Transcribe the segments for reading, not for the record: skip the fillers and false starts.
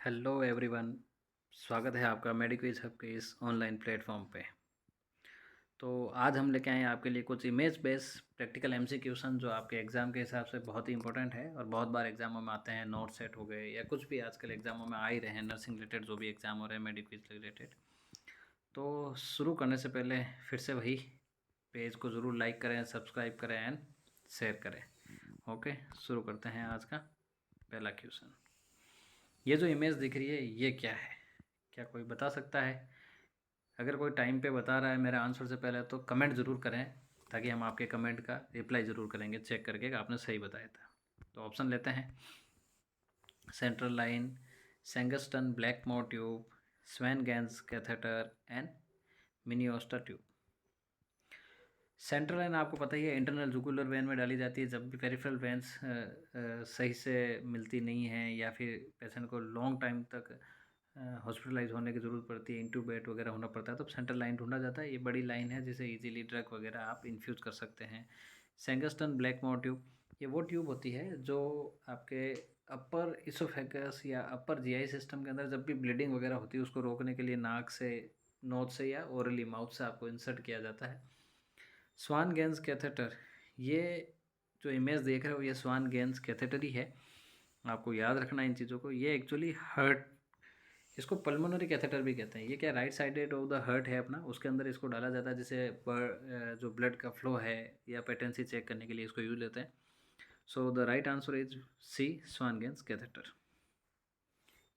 Hello everyone. स्वागत है आपका मेडिक्विज हब के इस ऑनलाइन प्लेटफॉर्म पे। तो आज हम लेके आए हैं आपके लिए कुछ इमेज बेस्ड प्रैक्टिकल एमसीक्यूशन जो आपके एग्ज़ाम के हिसाब से बहुत ही इंपॉर्टेंट है और बहुत बार एग्जामों में आते हैं। नोट सेट हो गए या कुछ भी आजकल एग्जामों में आ ही रहे हैं, नर्सिंग रिलेटेड जो भी एग्ज़ाम हो रहे हैं, मेडिक्विज रिलेटेड। तो शुरू करने से पहले फिर से वही, पेज को ज़रूर लाइक करें, सब्सक्राइब करें एंड शेयर करें। ओके, शुरू करते हैं आज का पहला क्वेश्चन। ये जो इमेज दिख रही है ये क्या है? क्या कोई बता सकता है? अगर कोई टाइम पे बता रहा है मेरे आंसर से पहले तो कमेंट ज़रूर करें, ताकि हम आपके कमेंट का रिप्लाई ज़रूर करेंगे चेक करके कि आपने सही बताया था। तो ऑप्शन लेते हैं। Central line, सेंगस्टन Blackmore tube, swan-Ganges catheter and mini-oyster tube. Central line आपको पता ही है, इंटरनल जुगुलर वेन में डाली जाती है जब भी पेरिफेरल वेन्स सही से मिलती नहीं है या फिर पेशेंट को लॉन्ग टाइम तक हॉस्पिटलाइज होने की ज़रूरत पड़ती है, इंटूबेट वगैरह होना पड़ता है, तो सेंट्रल लाइन ढूंढा जाता है। ये बड़ी लाइन है जिसे इजीली ड्रग वगैरह आप इन्फ्यूज़ कर सकते हैं। सेंगस्टन ब्लैकमोर ट्यूब, ये वो ट्यूब होती है जो आपके अपर इसोफेगस या अपर जीआई सिस्टम के अंदर जब भी ब्लीडिंग वगैरह होती है उसको रोकने के लिए नाक से, नोज से या ओरली माउथ से आपको इंसर्ट किया जाता है। स्वान-गेंज कैथेटर, ये जो इमेज देख रहे हो ये स्वान-गेंज कैथेटर ही है। आपको याद रखना इन चीज़ों को। ये एक्चुअली हर्ट, इसको पल्मोनरी कैथेटर भी कहते हैं। ये क्या, right sided of the heart है अपना, उसके अंदर इसको डाला जाता है जिसे जो ब्लड का फ्लो है या पेटेंसी चेक करने के लिए इसको यूज लेते हैं। So the right answer is C, Swan Ganz catheter.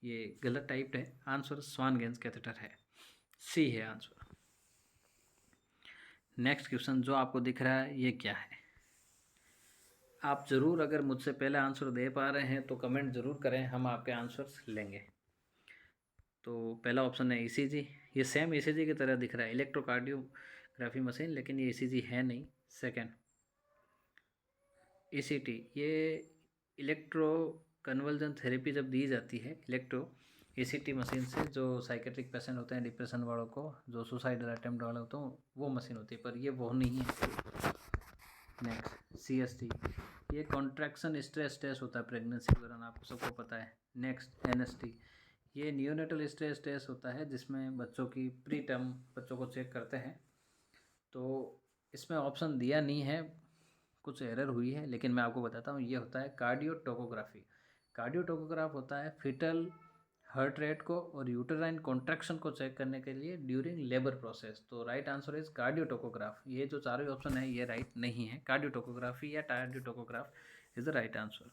ये गलत टाइप्ड है, आंसर स्वान-गेंज कैथेटर है, सी है आंसर। नेक्स्ट क्वेश्चन जो आपको दिख रहा है ये क्या है? आप ज़रूर अगर मुझसे पहले आंसर दे पा रहे हैं तो कमेंट ज़रूर करें, हम आपके आंसर्स लेंगे। तो पहला ऑप्शन है ईसीजी। ये सेम ईसीजी की तरह दिख रहा है, इलेक्ट्रोकार्डियोग्राफी मशीन, लेकिन ये ईसीजी है नहीं। सेकंड, ईसीटी, ये इलेक्ट्रो कन्वर्जन थेरेपी जब दी जाती है इलेक्ट्रो ईसीटी मशीन से, जो साइकेट्रिक पेशेंट होते हैं, डिप्रेशन वालों को, जो सुसाइडल अटेम्प्ट वाले होते हैं, वो मशीन होती है, पर ये वो नहीं है। नेक्स्ट, सीएसटी, ये कॉन्ट्रैक्शन स्ट्रेस टेस्ट होता है प्रेगनेंसी के दौरान, आपको सबको पता है। नेक्स्ट, एनएसटी, ये नियोनेटल स्ट्रेस टेस्ट होता है जिसमें बच्चों की प्री टर्म बच्चों को चेक करते हैं। तो इसमें ऑप्शन दिया नहीं है, कुछ एरर हुई है, लेकिन मैं आपको बताता हूँ। ये होता है कार्डियोटोकोग्राफी। कार्डियोटोकोग्राफ होता है फिटल हार्ट रेट को और यूटेराइन कॉन्ट्रैक्शन को चेक करने के लिए ड्यूरिंग लेबर प्रोसेस। तो राइट आंसर इज कार्डियोटोकोग्राफ। ये जो चारों ऑप्शन है ये राइट नहीं है, कार्डियोटोकोग्राफी या cardiotocograph is the right answer.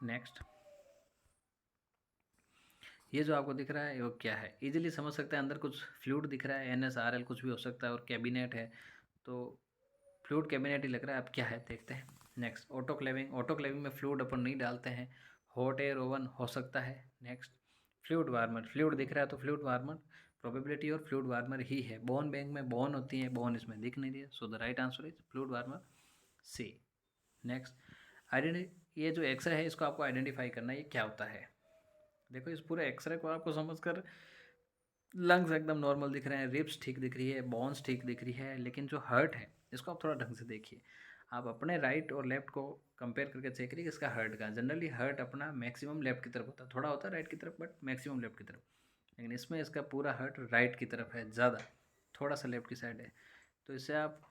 Next, ये जो आपको दिख रहा है वो क्या है? इजीली समझ सकते हैं, अंदर कुछ फ्लूइड दिख रहा है, NSRL कुछ भी हो सकता है, और कैबिनेट है, तो फ्लूइड कैबिनेट ही लग रहा है। अब क्या है देखते हैं। नेक्स्ट, ऑटोक्लेविंग, ऑटोक्लेविंग में फ्लूइड अपन नहीं डालते हैं। हॉट एयर ओवन हो सकता है। नेक्स्ट, फ्लूइड वार्मर, फ्लूइड दिख रहा है तो फ्लूइड वार्मर प्रोबेबिलिटी और फ्लूइड वार्मर ही है। बोन बैंक में बोन होती है, बोन इसमें दिख नहीं रही है, so the right answer is fluid warmer, C. Next, identify, ये जो एक्सरे है इसको आपको आइडेंटिफाई करना है, ये क्या होता है? देखो इस पूरे एक्सरे को आपको समझकर, लंग्स एकदम नॉर्मल दिख रहे हैं, रिब्स ठीक दिख रही है, बोन्स ठीक दिख रही है, लेकिन जो हार्ट है इसको आप थोड़ा ढंग से देखिए। आप अपने राइट और लेफ्ट को कंपेयर करके चेक करिए इसका हार्ट का। जनरली हार्ट अपना मैक्सिमम लेफ्ट की तरफ होता है, थोड़ा होता है राइट की तरफ, बट मैक्सिमम लेफ्ट की तरफ। लेकिन इसमें इसका पूरा हार्ट राइट की तरफ है ज़्यादा, थोड़ा सा लेफ्ट की साइड है। तो इससे आप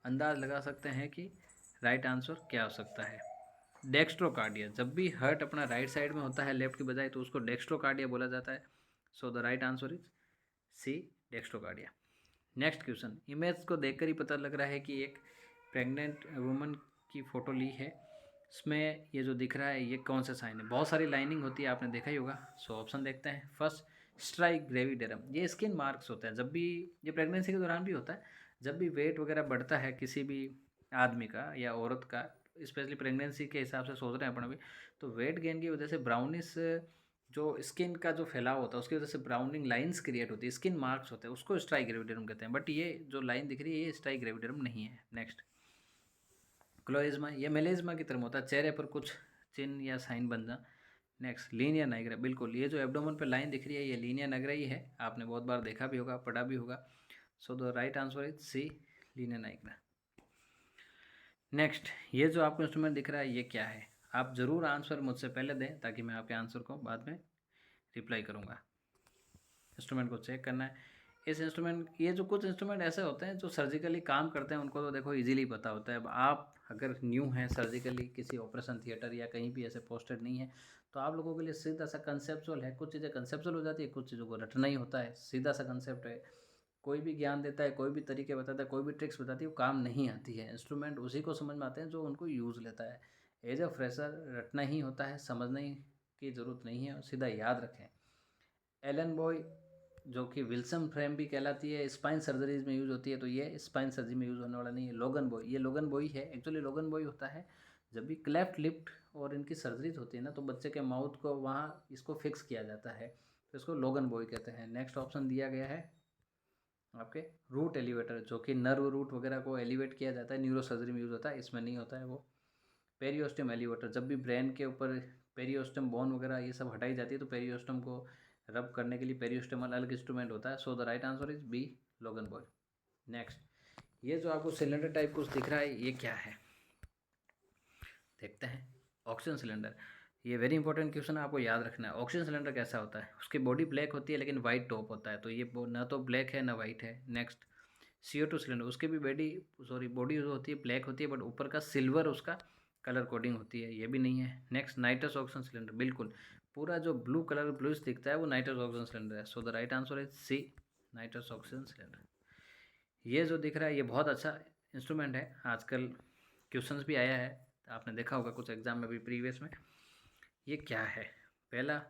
अंदाज़ लगा सकते हैं कि राइट आंसर क्या हो सकता है। डेक्स्ट्रोकार्डिया, जब भी हार्ट अपना राइट साइड में होता है लेफ्ट की बजाय तो उसको डेक्स्ट्रोकार्डिया बोला जाता है। So the right answer is C, dextrocardia. Next question, image को देखकर ही पता लग रहा है कि एक प्रेग्नेंट वुमन की फ़ोटो ली है। इसमें ये जो दिख रहा है ये कौन सा साइन है? बहुत सारी लाइनिंग होती है, आपने देखा ही होगा। सो ऑप्शन देखते हैं। फर्स्ट, स्ट्राइक ग्रेविडेरम, ये स्किन मार्क्स होते हैं जब भी, ये प्रेगनेंसी के दौरान भी होता है, जब भी वेट वगैरह बढ़ता है किसी भी आदमी का या औरत का, स्पेशली प्रेगनेंसी के हिसाब से सोच रहे हैं अपन अभी, तो वेट गेन की वजह से ब्राउनिश जो स्किन का जो फैलाव होता है उसकी वजह से ब्राउनिंग लाइंस क्रिएट होती है, स्किन मार्क्स होते हैं, उसको स्ट्राइक ग्रेविडेरम कहते हैं। बट ये जो लाइन दिख रही है ये स्ट्राइक ग्रेविडेरम नहीं है। नेक्स्ट, क्लोइज्मा, ये मेलेज्मा की तरह होता है, चेहरे पर कुछ चिन्ह या साइन बन जा। नेक्स्ट, लीनियर नाइग्रा, बिल्कुल ये जो एब्डोमेन पर लाइन दिख रही है ये लीनियर नाइग्रा ही है, आपने बहुत बार देखा भी होगा, पढ़ा भी होगा। So the right answer is C, linea nigra. Next, ये जो आपको इंस्ट्रूमेंट दिख रहा है ये क्या है? आप ज़रूर आंसर मुझसे पहले दें ताकि मैं आपके आंसर को बाद में रिप्लाई करूँगा। इंस्ट्रूमेंट को चेक करना है। इस इंस्ट्रूमेंट, ये जो कुछ इंस्ट्रूमेंट ऐसे होते हैं जो सर्जिकली काम करते हैं, उनको तो देखो इजीली पता होता है। अब आप अगर न्यू हैं सर्जिकली किसी ऑपरेशन थिएटर या कहीं भी ऐसे पोस्टेड नहीं है, तो आप लोगों के लिए सीधा सा कंसेप्चुअल है, कुछ चीज़ें कंसेप्चुअल हो जाती है, कुछ चीज़ों को रटना ही होता है। सीधा सा कंसेप्ट है, कोई भी ज्ञान देता है, कोई भी तरीके बताता है, कोई भी ट्रिक्स बताती है, वो काम नहीं आती है। इंस्ट्रूमेंट उसी को समझ में आते हैं जो उनको यूज़ लेता है। एज अ फ्रेशर रटना ही होता है, समझने की ज़रूरत नहीं है, सीधा याद रखें। एलन बॉय, जो कि विल्सन फ्रेम भी कहलाती है, स्पाइन सर्जरीज में यूज़ होती है, तो ये स्पाइन सर्जरी में यूज़ होने वाला नहीं है। लोगन बॉय, ये लोगन बॉय है। एक्चुअली लोगन बॉय होता है जब भी क्लेफ्ट लिप और इनकी सर्जरीज होती है ना, तो बच्चे के माउथ को वहाँ इसको फिक्स किया जाता है, तो इसको लोगन बॉय कहते हैं। नेक्स्ट ऑप्शन दिया गया है आपके रूट एलिवेटर, जो कि नर्व रूट वगैरह को एलिवेट किया जाता है, न्यूरो सर्जरी में यूज़ होता है, इसमें नहीं होता है वो। पेरियोस्टम एलिवेटर, जब भी ब्रेन के ऊपर पेरियोस्टम बोन वगैरह ये सब हटाई जाती है, तो पेरियोस्टम को रब करने के लिए पेरियोस्टमल अलग इंस्ट्रूमेंट होता है। So the right answer is B, Logan bow. Next, ये जो आपको सिलेंडर टाइप कुछ दिख रहा है, ये क्या है देखते हैं। ऑक्सीजन सिलेंडर, ये वेरी इंपॉर्टेंट क्वेश्चन है, आपको याद रखना है। ऑक्सीजन सिलेंडर कैसा होता है, उसकी बॉडी ब्लैक होती है लेकिन वाइट टॉप होता है, तो ये ना तो ब्लैक है ना वाइट है। नेक्स्ट, CO2 सिलेंडर, उसकी भी बॉडी जो होती है ब्लैक होती है, बट ऊपर का सिल्वर उसका कलर कोडिंग होती है, ये भी नहीं है। नेक्स्ट, नाइट्रस ऑक्सीजन सिलेंडर, बिल्कुल पूरा जो ब्लू कलर ब्लूइश दिखता है वो नाइट्रस ऑक्सीजन सिलेंडर है। So the right answer is C, nitrous oxygen cylinder. ये जो दिख रहा है ये बहुत अच्छा इंस्ट्रूमेंट है, आजकल क्वेश्चंस भी आया है, आपने देखा होगा कुछ एग्जाम में भी प्रीवियस में। ये क्या है, पहला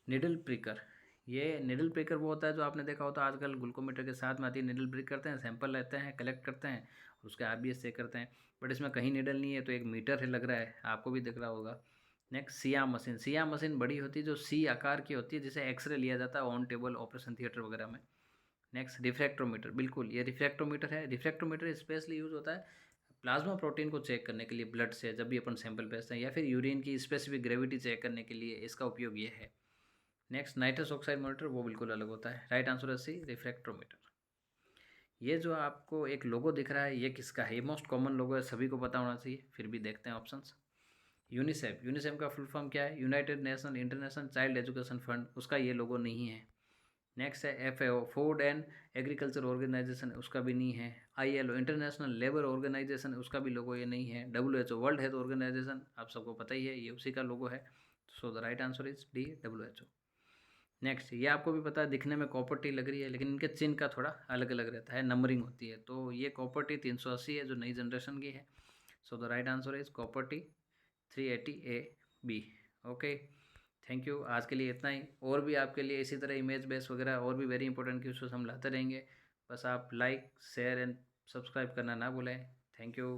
निडल प्रिकर। ये निडल प्रिकर वो होता है जो आपने देखा होता है आजकल ग्लूकोमीटर के साथ में आती है, निडल प्रिक करते हैं, सैंपल लेते हैं, कलेक्ट करते हैं, उसके RBS चेक करते हैं, बट इसमें कहीं निडल नहीं है, तो एक मीटर है लग रहा है, आपको भी दिख रहा होगा। Next, SIAM machine. SIAM machine बड़ी होती है, जो C आकार की होती है, जिसे एक्सरे लिया जाता है ऑन टेबल ऑपरेशन थिएटर वगैरह में। नेक्स्ट, रिफ्रैक्टोमीटर, बिल्कुल ये रिफ्रैक्टोमीटर है। रिफ्रैक्टोमीटर स्पेशली यूज़ होता है प्लाज्मा प्रोटीन को चेक करने के लिए ब्लड से, जब भी अपन सैंपल भेजते हैं, या फिर यूरिन की स्पेसिफिक ग्रेविटी चेक करने के लिए इसका उपयोग ये है। नेक्स्ट, नाइट्रस ऑक्साइड मॉनिटर, वो बिल्कुल अलग होता है। राइट आंसर है सी, रिफ्रैक्टोमीटर। ये जो आपको एक लोगो दिख रहा है, ये किसका है, ये मोस्ट कॉमन लोगो है, सभी को पता होना चाहिए, फिर भी देखते हैं ऑप्शंस। यूनिसेफ, यूनिसेफ का फुल फॉर्म क्या है, United Nation International Child Education Fund, उसका ये लोगो नहीं है। नेक्स्ट है FAO, food and agriculture organisation, उसका भी नहीं है। ILO, इंटरनेशनल लेबर ऑर्गेनाइजेशन, उसका भी लोगो ये नहीं है। WHO, वर्ल्ड हेल्थ ऑर्गेनाइजेशन, आप सबको पता ही है, ये उसी का लोगो है। So the right answer is D, WHO। Next, ये आपको भी पता है, दिखने में कॉपर टी लग रही है, लेकिन इनके चिन्ह का थोड़ा अलग अलग रहता है, नंबरिंग होती है, तो ये कॉपर टी 380 है, जो नई जनरेशन की है। So the right answer is copper T 380AB। Okay, thank you, आज के लिए इतना ही। और भी आपके लिए इसी तरह इमेज बेस वगैरह और भी वेरी इंपॉर्टेंट क्वेश्चन हम लाते रहेंगे, बस आप लाइक शेयर एंड सब्सक्राइब करना ना भूलें। Thank you.